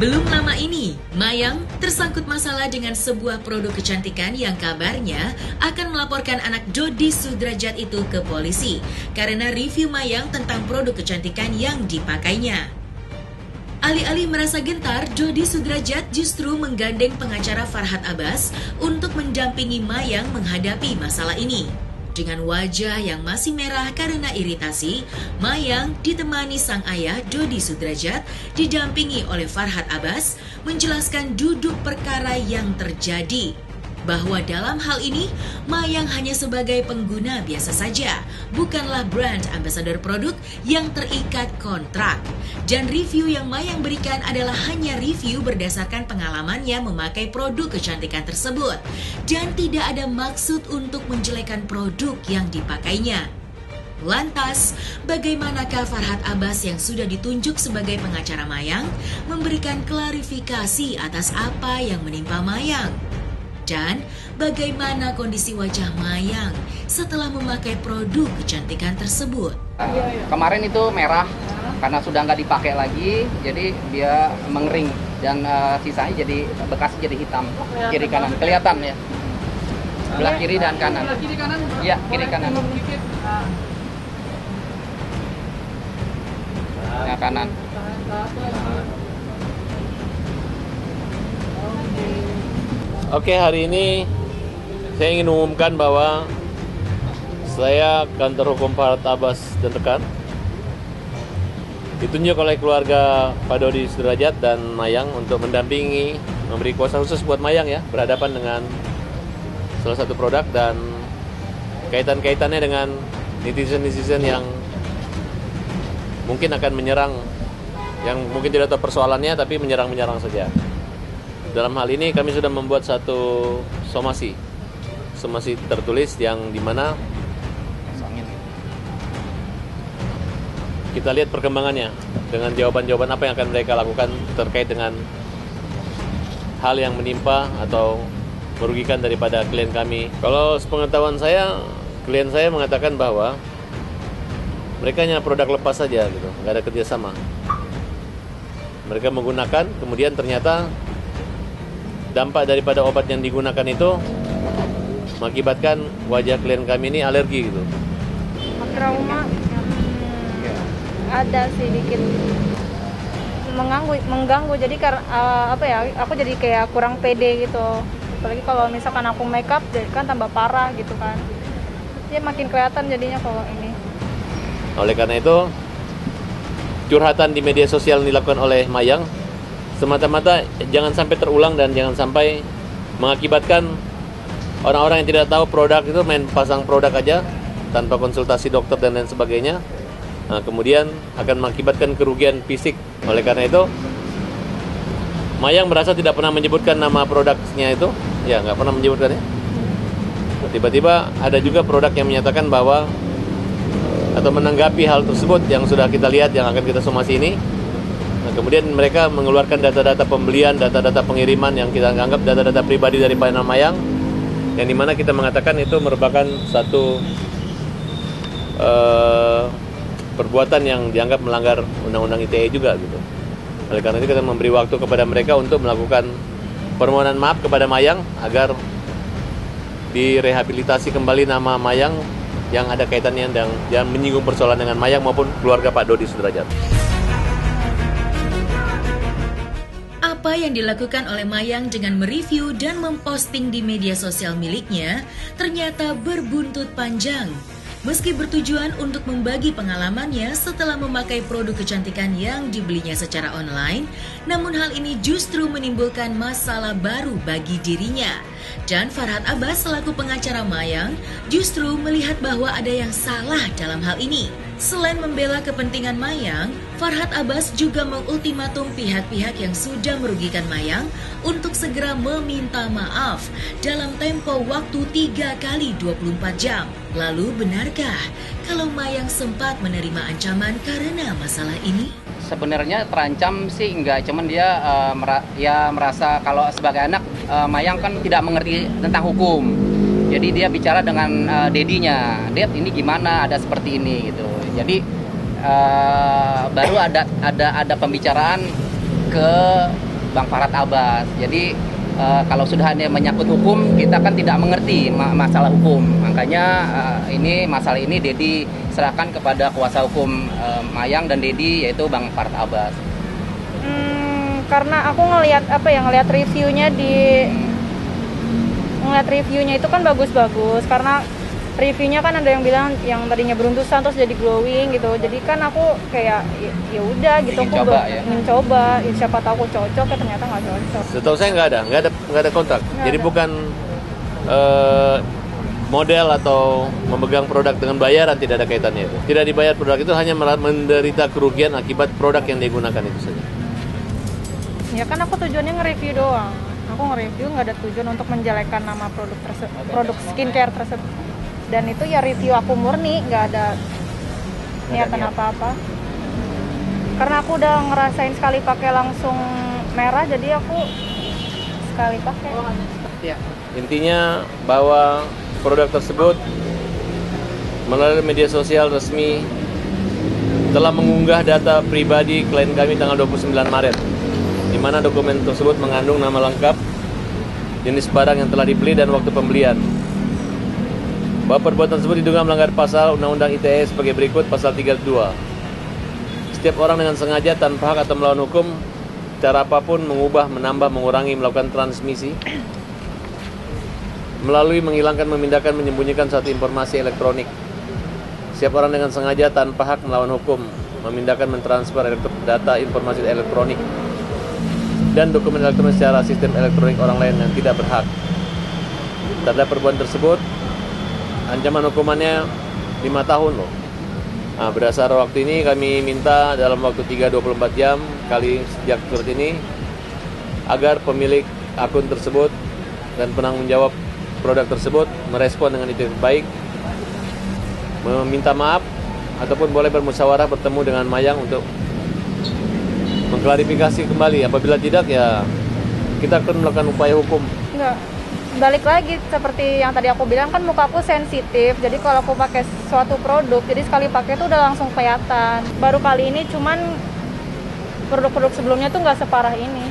Belum lama ini, Mayang tersangkut masalah dengan sebuah produk kecantikan yang kabarnya akan melaporkan anak Dodi Sudrajat itu ke polisi karena review Mayang tentang produk kecantikan yang dipakainya. Alih-alih merasa gentar, Dodi Sudrajat justru menggandeng pengacara Farhad Abbas untuk mendampingi Mayang menghadapi masalah ini. Dengan wajah yang masih merah karena iritasi, Mayang ditemani sang ayah Dodi Sudrajat didampingi oleh Farhad Abbas menjelaskan duduk perkara yang terjadi. Bahwa dalam hal ini, Mayang hanya sebagai pengguna biasa saja, bukanlah brand ambassador produk yang terikat kontrak. Dan review yang Mayang berikan adalah hanya review berdasarkan pengalamannya memakai produk kecantikan tersebut. Dan tidak ada maksud untuk menjelekan produk yang dipakainya. Lantas, bagaimanakah Farhad Abbas yang sudah ditunjuk sebagai pengacara Mayang memberikan klarifikasi atas apa yang menimpa Mayang? Dan bagaimana kondisi wajah Mayang setelah memakai produk kecantikan tersebut? Kemarin itu merah karena sudah nggak dipakai lagi, jadi dia mengering dan sisanya jadi bekas jadi hitam kiri kanan kelihatan ya, belah kiri dan kanan. Kiri kanan? Iya, kiri kanan. Ya, kanan. Oke, hari ini saya ingin mengumumkan bahwa saya kantor hukum Farhad Abbas dan rekan ditunjuk oleh keluarga Pak Dodi Sudrajat dan Mayang untuk mendampingi, memberi kuasa khusus buat Mayang ya, berhadapan dengan salah satu produk dan kaitan-kaitannya dengan netizen-netizen yang mungkin akan menyerang, yang mungkin tidak tahu persoalannya tapi menyerang-menyerang saja. Dalam hal ini kami sudah membuat satu somasi tertulis yang dimana kita lihat perkembangannya dengan jawaban-jawaban apa yang akan mereka lakukan terkait dengan hal yang menimpa atau merugikan daripada klien kami. Kalau sepengetahuan saya, klien saya mengatakan bahwa mereka hanya produk lepas saja gitu, nggak ada kerjasama. Mereka menggunakan, kemudian ternyata dampak daripada obat yang digunakan itu mengakibatkan wajah klien kami ini alergi gitu. Trauma ada sih dikit mengganggu jadi aku jadi kayak kurang pede gitu, apalagi kalau misalkan aku makeup jadi kan tambah parah gitu kan, ya makin kelihatan jadinya kalau ini. Oleh karena itu curhatan di media sosial dilakukan oleh Mayang semata-mata jangan sampai terulang dan jangan sampai mengakibatkan orang-orang yang tidak tahu produk itu main pasang produk aja tanpa konsultasi dokter dan lain sebagainya. Nah, kemudian akan mengakibatkan kerugian fisik. Oleh karena itu Mayang merasa tidak pernah menyebutkan nama produknya itu, ya nggak pernah menyebutkannya. Tiba-tiba ada juga produk yang menyatakan bahwa atau menanggapi hal tersebut yang sudah kita lihat yang akan kita somasi ini. Nah, kemudian mereka mengeluarkan data-data pembelian, data-data pengiriman yang kita anggap data-data pribadi dari Pak Mayang, yang dimana kita mengatakan itu merupakan satu perbuatan yang dianggap melanggar Undang-Undang ITE juga gitu. Oleh karena itu kita memberi waktu kepada mereka untuk melakukan permohonan maaf kepada Mayang agar direhabilitasi kembali nama Mayang yang ada kaitannya dan yang menyinggung persoalan dengan Mayang maupun keluarga Pak Dodi Sudrajat. Apa yang dilakukan oleh Mayang dengan mereview dan memposting di media sosial miliknya ternyata berbuntut panjang. Meski bertujuan untuk membagi pengalamannya setelah memakai produk kecantikan yang dibelinya secara online, namun hal ini justru menimbulkan masalah baru bagi dirinya. Dan Farhad Abbas selaku pengacara Mayang justru melihat bahwa ada yang salah dalam hal ini. Selain membela kepentingan Mayang, Farhad Abbas juga mengultimatum pihak-pihak yang sudah merugikan Mayang untuk segera meminta maaf dalam tempo waktu 3 kali 24 jam. Lalu benarkah kalau Mayang sempat menerima ancaman karena masalah ini? Sebenarnya terancam sih enggak, cuman dia merasa kalau sebagai anak Mayang kan tidak mengerti tentang hukum. Jadi dia bicara dengan dedinya, Ded ini gimana, ada seperti ini gitu. Jadi baru ada pembicaraan ke Bang Farhad Abbas. Jadi kalau sudah hanya menyangkut hukum, kita kan tidak mengerti masalah hukum. Makanya masalah ini Dedi serahkan kepada kuasa hukum Mayang dan Dedi, yaitu Bang Farhad Abbas. Karena aku ngelihat reviewnya itu kan bagus-bagus. Karena reviewnya kan ada yang bilang yang tadinya beruntusan terus jadi glowing gitu. Jadi kan aku kayak ya udah gitu, ingin aku coba, ya, siapa tahu aku cocok, ya ternyata nggak cocok. Setahu saya nggak ada kontrak. Jadi bukan model atau memegang produk dengan bayaran, tidak ada kaitannya itu. Tidak dibayar produk itu, hanya menderita kerugian akibat produk yang digunakan itu saja. Ya kan aku tujuannya nge-review doang. Aku nge-review nggak ada tujuan untuk menjelekkan nama produk skincare tersebut. Dan itu ya review aku murni, nggak ada niatan apa-apa. Karena aku udah ngerasain sekali pakai langsung merah, jadi aku sekali pakai. Ya. Intinya bahwa produk tersebut melalui media sosial resmi telah mengunggah data pribadi klien kami tanggal 29 Maret, di mana dokumen tersebut mengandung nama lengkap, jenis barang yang telah dibeli, dan waktu pembelian. Bahwa perbuatan tersebut diduga melanggar pasal Undang-Undang ITE sebagai berikut: pasal 32. Setiap orang dengan sengaja, tanpa hak atau melawan hukum, cara apapun mengubah, menambah, mengurangi, melakukan transmisi, melalui menghilangkan, memindahkan, menyembunyikan suatu informasi elektronik. Setiap orang dengan sengaja, tanpa hak, melawan hukum, memindahkan, mentransfer data informasi elektronik dan dokumen elektronik secara sistem elektronik orang lain yang tidak berhak. Terhadap perbuatan tersebut, ancaman hukumannya 5 tahun loh. Nah, berdasar waktu ini kami minta dalam waktu 3-24 jam kali sejak surat ini, agar pemilik akun tersebut dan penanggung jawab produk tersebut merespon dengan itu baik, meminta maaf, ataupun boleh bermusyawarah bertemu dengan Mayang untuk mengklarifikasi kembali. Apabila tidak, ya kita akan melakukan upaya hukum. Enggak, balik lagi seperti yang tadi aku bilang, kan mukaku sensitif, jadi kalau aku pakai suatu produk, jadi sekali pakai itu udah langsung kelihatan. Baru kali ini, cuman produk-produk sebelumnya tuh nggak separah ini.